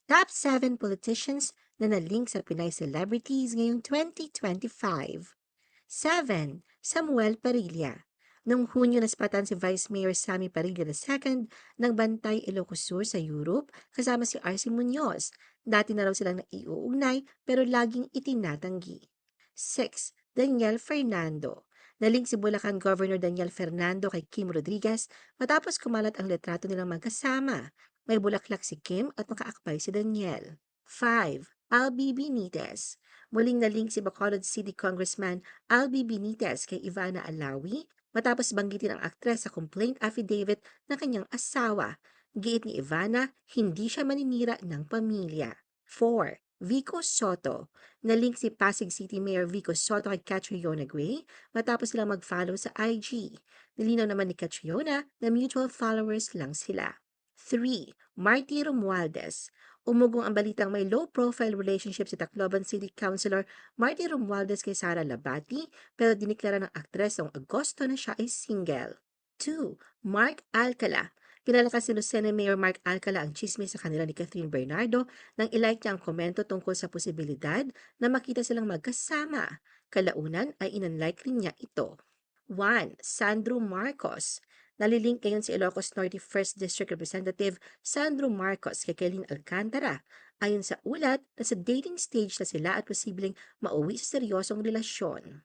Top 7 politicians na nalink sa Pinay celebrities ngayong 2025. 7. Samuel Parilla. Noong Hunyo naspatan si Vice Mayor Sammy Parilla II ng Bantay, Ilocos Sur sa Europe kasama si R.C. Muñoz. Dati na raw silang naiuugnay pero laging itinatanggi. 6. Daniel Fernando. Naling si Bulacan Governor Daniel Fernando kay Kim Rodriguez matapos kumalat ang litrato nilang magkasama. May bulaklak si Kim at makaakbay si Daniel. 5. Albi Benitez. Muling naling si Bacolod City Congressman Albi Benitez kay Ivana Alawi matapos banggitin ang aktres sa complaint affidavit ng kanyang asawa. Giit ni Ivana, hindi siya maninira ng pamilya. 4. Vico Soto. Nalink si Pasig City Mayor Vico Soto kay Catriona Gray matapos silang mag-follow sa IG. Nilinaw naman ni Catriona na mutual followers lang sila. 3. Marty Romualdez. Umugong ang balitang may low-profile relationship si Tacloban City Councilor Marty Romualdez kay Sara Labati pero diniklara ng aktres noong Agosto na siya ay single. 2. Mark Alcala. Pinalakas si Lucena Mayor Mark Alcala ang chismis sa kanila ni Catherine Bernardo nang ilike niya ang komento tungkol sa posibilidad na makita silang magkasama. Kalaunan ay inunlike rin niya ito. 1. Sandro Marcos. Nalilink ngayon si Ilocos Norte 1st District Representative Sandro Marcos kay Kelly Alcantara. Ayon sa ulat, nasa dating stage na sila at posibleng mauwi sa seryosong relasyon.